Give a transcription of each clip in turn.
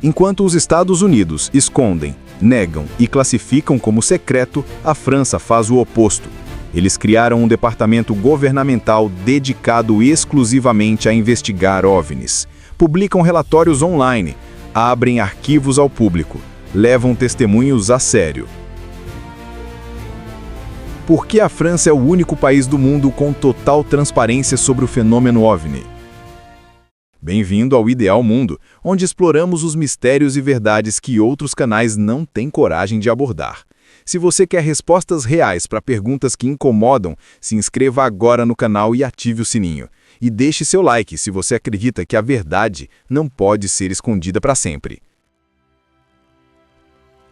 Enquanto os Estados Unidos escondem, negam e classificam como secreto, a França faz o oposto. Eles criaram um departamento governamental dedicado exclusivamente a investigar OVNIs. Publicam relatórios online, abrem arquivos ao público, levam testemunhos a sério. Por que a França é o único país do mundo com total transparência sobre o fenômeno OVNI? Bem-vindo ao Ideal Mundo, onde exploramos os mistérios e verdades que outros canais não têm coragem de abordar. Se você quer respostas reais para perguntas que incomodam, se inscreva agora no canal e ative o sininho. E deixe seu like se você acredita que a verdade não pode ser escondida para sempre.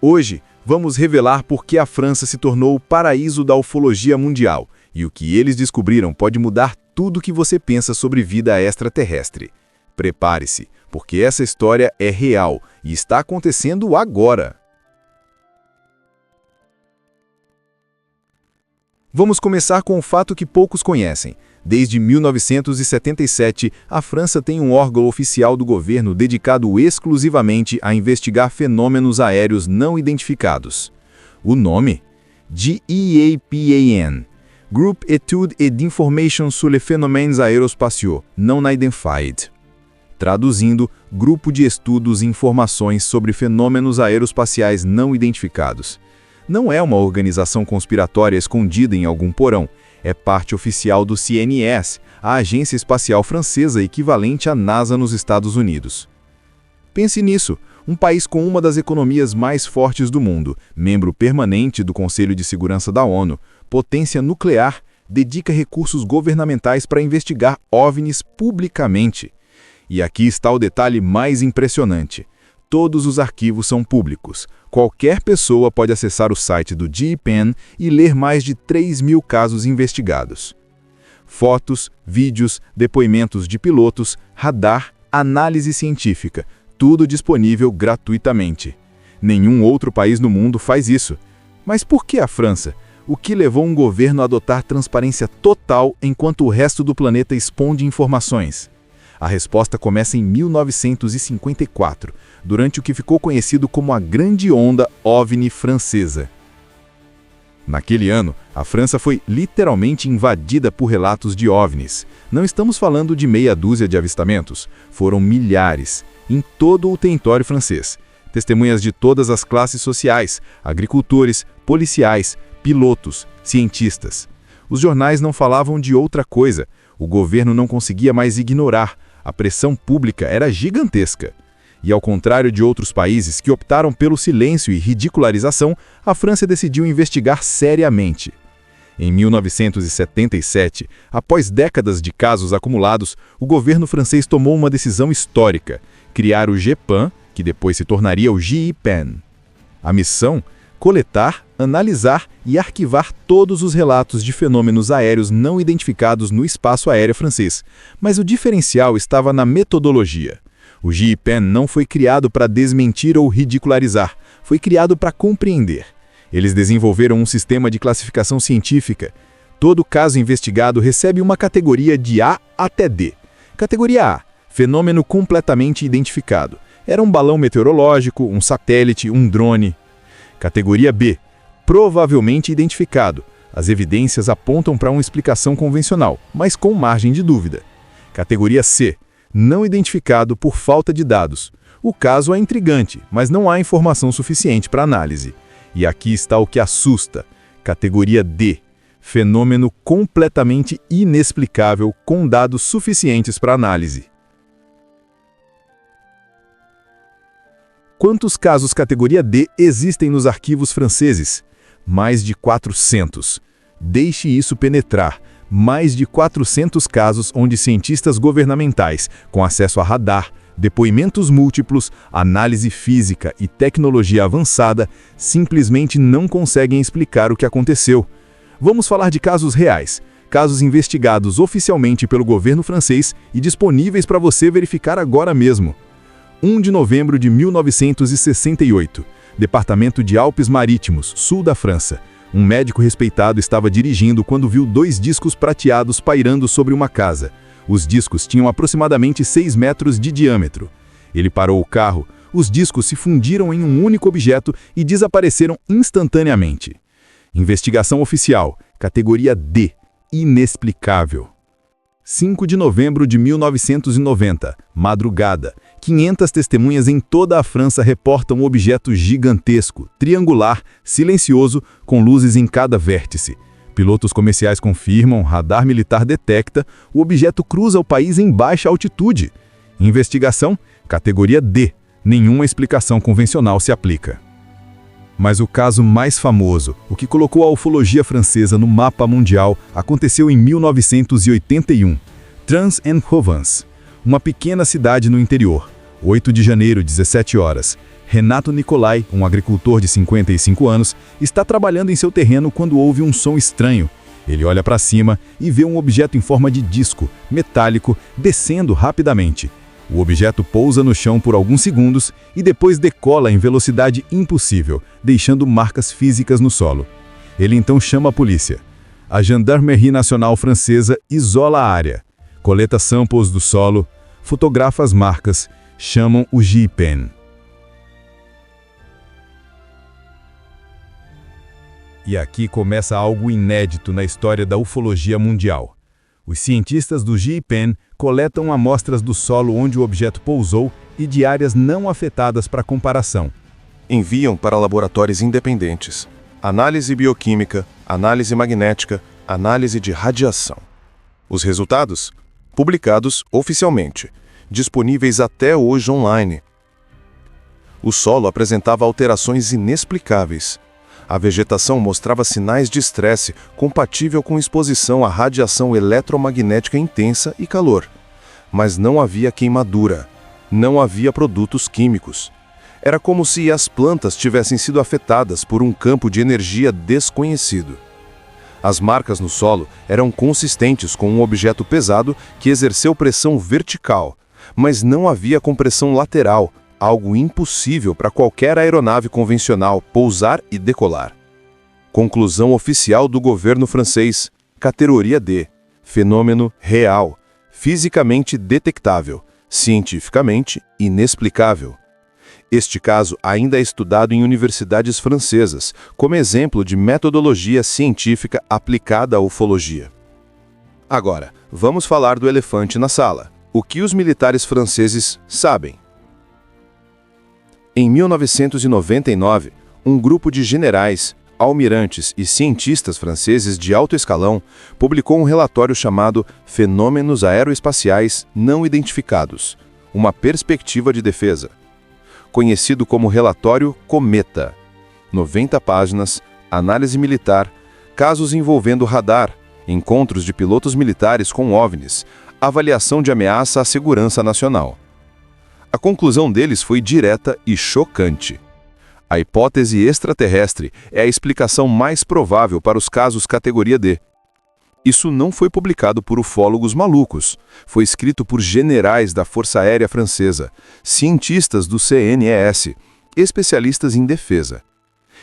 Hoje, vamos revelar por que a França se tornou o paraíso da ufologia mundial e o que eles descobriram pode mudar tudo o que você pensa sobre vida extraterrestre. Prepare-se, porque essa história é real e está acontecendo agora. Vamos começar com um fato que poucos conhecem. Desde 1977, a França tem um órgão oficial do governo dedicado exclusivamente a investigar fenômenos aéreos não identificados. O nome? GEAPAN, Groupe Études et d'Information sur les Phénomènes Aérospatiaux Non Identified. Traduzindo, Grupo de Estudos e Informações sobre Fenômenos Aeroespaciais Não Identificados. Não é uma organização conspiratória escondida em algum porão, é parte oficial do CNES, a agência espacial francesa equivalente à NASA nos Estados Unidos. Pense nisso, um país com uma das economias mais fortes do mundo, membro permanente do Conselho de Segurança da ONU, potência nuclear, dedica recursos governamentais para investigar OVNIs publicamente. E aqui está o detalhe mais impressionante. Todos os arquivos são públicos. Qualquer pessoa pode acessar o site do GEAPAN e ler mais de 3.000 casos investigados. Fotos, vídeos, depoimentos de pilotos, radar, análise científica, tudo disponível gratuitamente. Nenhum outro país no mundo faz isso. Mas por que a França? O que levou um governo a adotar transparência total enquanto o resto do planeta esconde informações? A resposta começa em 1954, durante o que ficou conhecido como a Grande Onda OVNI Francesa. Naquele ano, a França foi literalmente invadida por relatos de OVNIs. Não estamos falando de meia dúzia de avistamentos, foram milhares, em todo o território francês. Testemunhas de todas as classes sociais, agricultores, policiais, pilotos, cientistas. Os jornais não falavam de outra coisa, o governo não conseguia mais ignorar. A pressão pública era gigantesca. E ao contrário de outros países que optaram pelo silêncio e ridicularização, a França decidiu investigar seriamente. Em 1977, após décadas de casos acumulados, o governo francês tomou uma decisão histórica: criar o GEPAN, que depois se tornaria o GEAPAN. A missão? Coletar, analisar e arquivar todos os relatos de fenômenos aéreos não identificados no espaço aéreo francês. Mas o diferencial estava na metodologia. O GEAPAN não foi criado para desmentir ou ridicularizar, foi criado para compreender. Eles desenvolveram um sistema de classificação científica. Todo caso investigado recebe uma categoria de A até D. Categoria A, fenômeno completamente identificado. Era um balão meteorológico, um satélite, um drone. Categoria B, provavelmente identificado. As evidências apontam para uma explicação convencional, mas com margem de dúvida. Categoria C, não identificado por falta de dados. O caso é intrigante, mas não há informação suficiente para análise. E aqui está o que assusta. Categoria D, fenômeno completamente inexplicável com dados suficientes para análise. Quantos casos categoria D existem nos arquivos franceses? Mais de 400. Deixe isso penetrar. Mais de 400 casos onde cientistas governamentais, com acesso a radar, depoimentos múltiplos, análise física e tecnologia avançada, simplesmente não conseguem explicar o que aconteceu. Vamos falar de casos reais, casos investigados oficialmente pelo governo francês e disponíveis para você verificar agora mesmo. 1 de novembro de 1968, Departamento de Alpes Marítimos, sul da França. Um médico respeitado estava dirigindo quando viu 2 discos prateados pairando sobre uma casa. Os discos tinham aproximadamente 6 metros de diâmetro. Ele parou o carro, os discos se fundiram em um único objeto e desapareceram instantaneamente. Investigação oficial, categoria D, inexplicável. 5 de novembro de 1990, madrugada. 500 testemunhas em toda a França reportam um objeto gigantesco, triangular, silencioso, com luzes em cada vértice. Pilotos comerciais confirmam, radar militar detecta, o objeto cruza o país em baixa altitude. Investigação, categoria D. Nenhuma explicação convencional se aplica. Mas o caso mais famoso, o que colocou a ufologia francesa no mapa mundial, aconteceu em 1981. Trans-en-Provence, uma pequena cidade no interior. 8 de janeiro, 17 horas. Renato Nicolai, um agricultor de 55 anos, está trabalhando em seu terreno quando ouve um som estranho. Ele olha para cima e vê um objeto em forma de disco, metálico, descendo rapidamente. O objeto pousa no chão por alguns segundos e depois decola em velocidade impossível, deixando marcas físicas no solo. Ele então chama a polícia. A Gendarmerie Nacional Francesa isola a área, coleta samples do solo, fotografa as marcas, chamam o GIPN. E aqui começa algo inédito na história da ufologia mundial. Os cientistas do GIPN coletam amostras do solo onde o objeto pousou e de áreas não afetadas para comparação. Enviam para laboratórios independentes. Análise bioquímica, análise magnética, análise de radiação. Os resultados? Publicados oficialmente, disponíveis até hoje online. O solo apresentava alterações inexplicáveis. A vegetação mostrava sinais de estresse compatível com exposição à radiação eletromagnética intensa e calor. Mas não havia queimadura. Não havia produtos químicos. Era como se as plantas tivessem sido afetadas por um campo de energia desconhecido. As marcas no solo eram consistentes com um objeto pesado que exerceu pressão vertical, mas não havia compressão lateral, algo impossível para qualquer aeronave convencional pousar e decolar. Conclusão oficial do governo francês, categoria D, fenômeno real, fisicamente detectável, cientificamente inexplicável. Este caso ainda é estudado em universidades francesas, como exemplo de metodologia científica aplicada à ufologia. Agora, vamos falar do elefante na sala. O que os militares franceses sabem? Em 1999, um grupo de generais, almirantes e cientistas franceses de alto escalão publicou um relatório chamado Fenômenos Aeroespaciais Não Identificados, uma perspectiva de defesa. Conhecido como Relatório Cometa. 90 páginas, análise militar, casos envolvendo radar, encontros de pilotos militares com OVNIs, avaliação de ameaça à segurança nacional. A conclusão deles foi direta e chocante. A hipótese extraterrestre é a explicação mais provável para os casos categoria D. Isso não foi publicado por ufólogos malucos, foi escrito por generais da Força Aérea Francesa, cientistas do CNES, especialistas em defesa.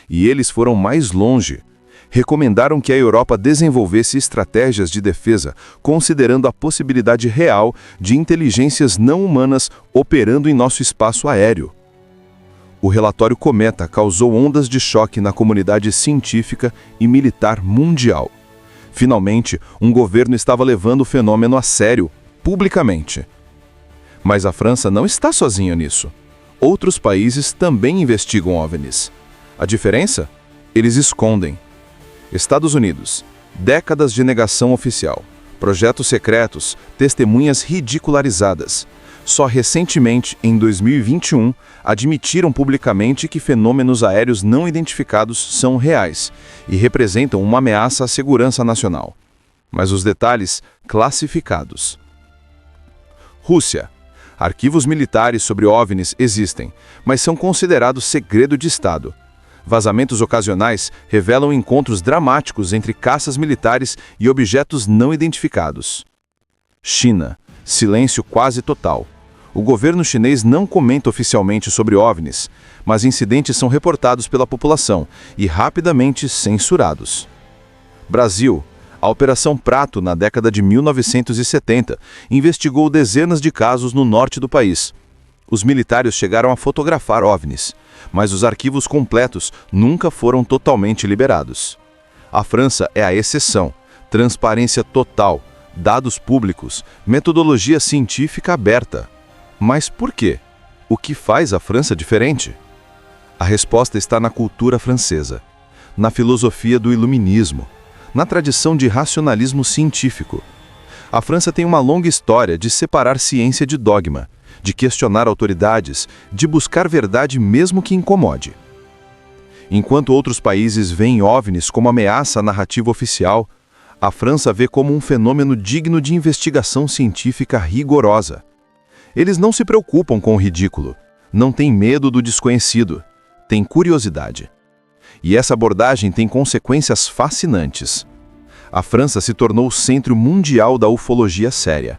E eles foram mais longe. Recomendaram que a Europa desenvolvesse estratégias de defesa, considerando a possibilidade real de inteligências não humanas operando em nosso espaço aéreo. O relatório Cometa causou ondas de choque na comunidade científica e militar mundial. Finalmente, um governo estava levando o fenômeno a sério, publicamente. Mas a França não está sozinha nisso. Outros países também investigam OVNIs. A diferença? Eles escondem. Estados Unidos. Décadas de negação oficial. Projetos secretos, testemunhas ridicularizadas. Só recentemente, em 2021, admitiram publicamente que fenômenos aéreos não identificados são reais e representam uma ameaça à segurança nacional. Mas os detalhes classificados. Rússia. Arquivos militares sobre OVNIs existem, mas são considerados segredo de Estado. Vazamentos ocasionais revelam encontros dramáticos entre caças militares e objetos não identificados. China. Silêncio quase total. O governo chinês não comenta oficialmente sobre OVNIs, mas incidentes são reportados pela população e rapidamente censurados. Brasil. A Operação Prato, na década de 1970, investigou dezenas de casos no norte do país. Os militares chegaram a fotografar OVNIs, mas os arquivos completos nunca foram totalmente liberados. A França é a exceção. Transparência total, dados públicos, metodologia científica aberta. Mas por quê? O que faz a França diferente? A resposta está na cultura francesa, na filosofia do iluminismo, na tradição de racionalismo científico. A França tem uma longa história de separar ciência de dogma, de questionar autoridades, de buscar verdade mesmo que incomode. Enquanto outros países veem OVNIs como ameaça à narrativa oficial, a França vê como um fenômeno digno de investigação científica rigorosa. Eles não se preocupam com o ridículo, não têm medo do desconhecido, têm curiosidade. E essa abordagem tem consequências fascinantes. A França se tornou o centro mundial da ufologia séria.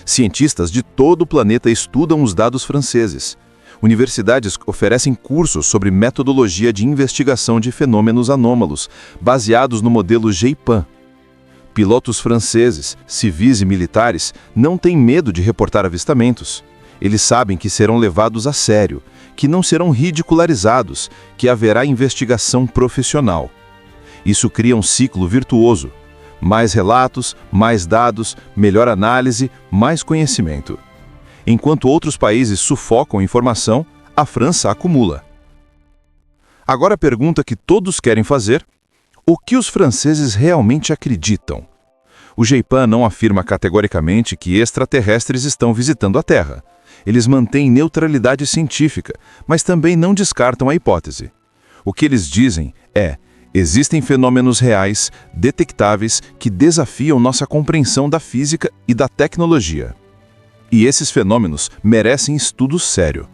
Cientistas de todo o planeta estudam os dados franceses. Universidades oferecem cursos sobre metodologia de investigação de fenômenos anômalos, baseados no modelo GEIPAN. Pilotos franceses, civis e militares não têm medo de reportar avistamentos. Eles sabem que serão levados a sério, que não serão ridicularizados, que haverá investigação profissional. Isso cria um ciclo virtuoso. Mais relatos, mais dados, melhor análise, mais conhecimento. Enquanto outros países sufocam informação, a França acumula. Agora a pergunta que todos querem fazer: o que os franceses realmente acreditam? O GEIPAN não afirma categoricamente que extraterrestres estão visitando a Terra. Eles mantêm neutralidade científica, mas também não descartam a hipótese. O que eles dizem é: existem fenômenos reais, detectáveis, que desafiam nossa compreensão da física e da tecnologia. E esses fenômenos merecem estudo sério.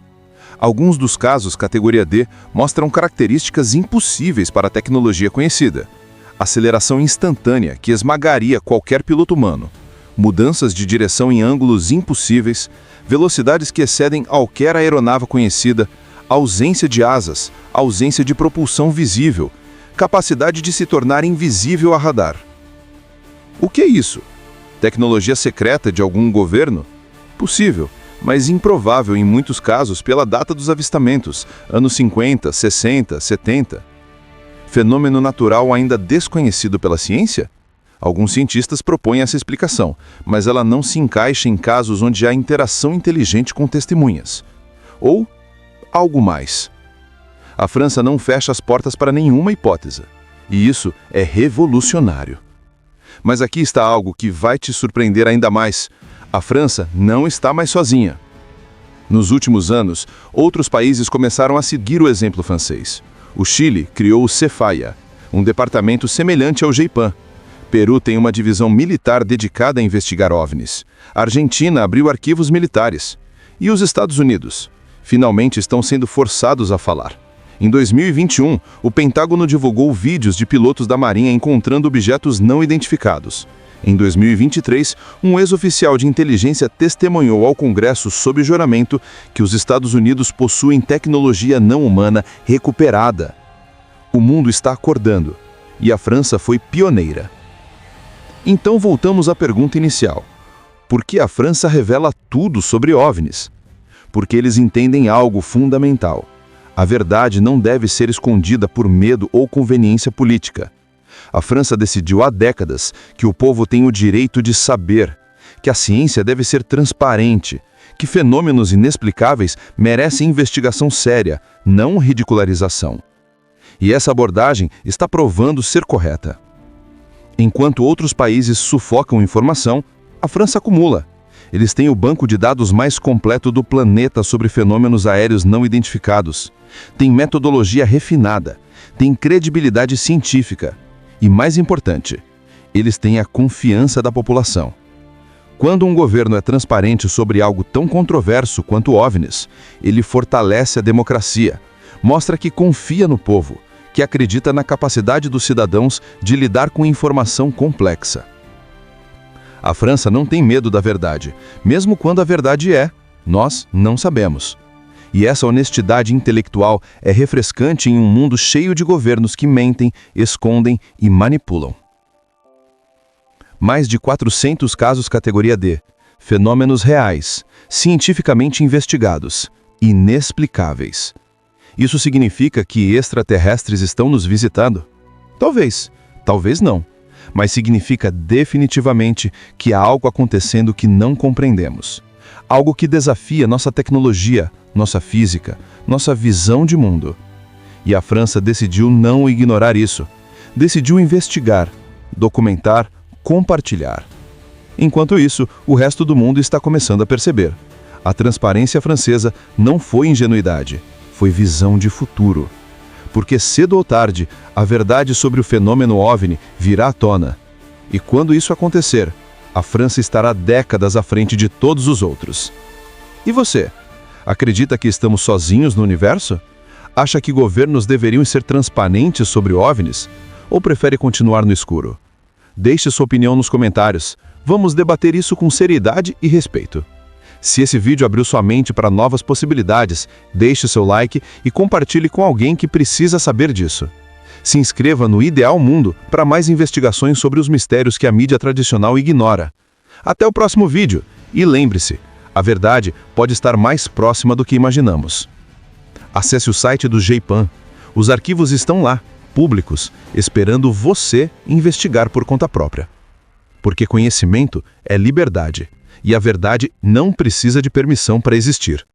Alguns dos casos categoria D mostram características impossíveis para a tecnologia conhecida. Aceleração instantânea que esmagaria qualquer piloto humano. Mudanças de direção em ângulos impossíveis, velocidades que excedem qualquer aeronave conhecida, ausência de asas, ausência de propulsão visível, capacidade de se tornar invisível a radar. O que é isso? Tecnologia secreta de algum governo? Possível, mas improvável em muitos casos pela data dos avistamentos, anos 50, 60, 70. Fenômeno natural ainda desconhecido pela ciência? Alguns cientistas propõem essa explicação, mas ela não se encaixa em casos onde há interação inteligente com testemunhas. Ou algo mais. A França não fecha as portas para nenhuma hipótese, e isso é revolucionário. Mas aqui está algo que vai te surpreender ainda mais. A França não está mais sozinha. Nos últimos anos, outros países começaram a seguir o exemplo francês. O Chile criou o Cefaia, um departamento semelhante ao GEIPAN. Peru tem uma divisão militar dedicada a investigar OVNIs. A Argentina abriu arquivos militares. E os Estados Unidos? Finalmente estão sendo forçados a falar. Em 2021, o Pentágono divulgou vídeos de pilotos da Marinha encontrando objetos não identificados. Em 2023, um ex-oficial de inteligência testemunhou ao Congresso sob juramento que os Estados Unidos possuem tecnologia não humana recuperada. O mundo está acordando, e a França foi pioneira. Então voltamos à pergunta inicial. Por que a França revela tudo sobre OVNIs? Porque eles entendem algo fundamental. A verdade não deve ser escondida por medo ou conveniência política. A França decidiu há décadas que o povo tem o direito de saber, que a ciência deve ser transparente, que fenômenos inexplicáveis merecem investigação séria, não ridicularização. E essa abordagem está provando ser correta. Enquanto outros países sufocam informação, a França acumula. Eles têm o banco de dados mais completo do planeta sobre fenômenos aéreos não identificados. Tem metodologia refinada, tem credibilidade científica. E mais importante, eles têm a confiança da população. Quando um governo é transparente sobre algo tão controverso quanto OVNIs, ele fortalece a democracia, mostra que confia no povo, que acredita na capacidade dos cidadãos de lidar com informação complexa. A França não tem medo da verdade, mesmo quando a verdade nós não sabemos. E essa honestidade intelectual é refrescante em um mundo cheio de governos que mentem, escondem e manipulam. Mais de 400 casos categoria D, fenômenos reais, cientificamente investigados, inexplicáveis. Isso significa que extraterrestres estão nos visitando? Talvez, talvez não. Mas significa definitivamente que há algo acontecendo que não compreendemos. Algo que desafia nossa tecnologia, nossa física, nossa visão de mundo. E a França decidiu não ignorar isso. Decidiu investigar, documentar, compartilhar. Enquanto isso, o resto do mundo está começando a perceber. A transparência francesa não foi ingenuidade, foi visão de futuro. Porque cedo ou tarde, a verdade sobre o fenômeno OVNI virá à tona. E quando isso acontecer, a França estará décadas à frente de todos os outros. E você? Acredita que estamos sozinhos no universo? Acha que governos deveriam ser transparentes sobre OVNIs? Ou prefere continuar no escuro? Deixe sua opinião nos comentários. Vamos debater isso com seriedade e respeito. Se esse vídeo abriu sua mente para novas possibilidades, deixe seu like e compartilhe com alguém que precisa saber disso. Se inscreva no Ideal Mundo para mais investigações sobre os mistérios que a mídia tradicional ignora. Até o próximo vídeo e lembre-se, a verdade pode estar mais próxima do que imaginamos. Acesse o site do GEIPAM. Os arquivos estão lá, públicos, esperando você investigar por conta própria. Porque conhecimento é liberdade. E a verdade não precisa de permissão para existir.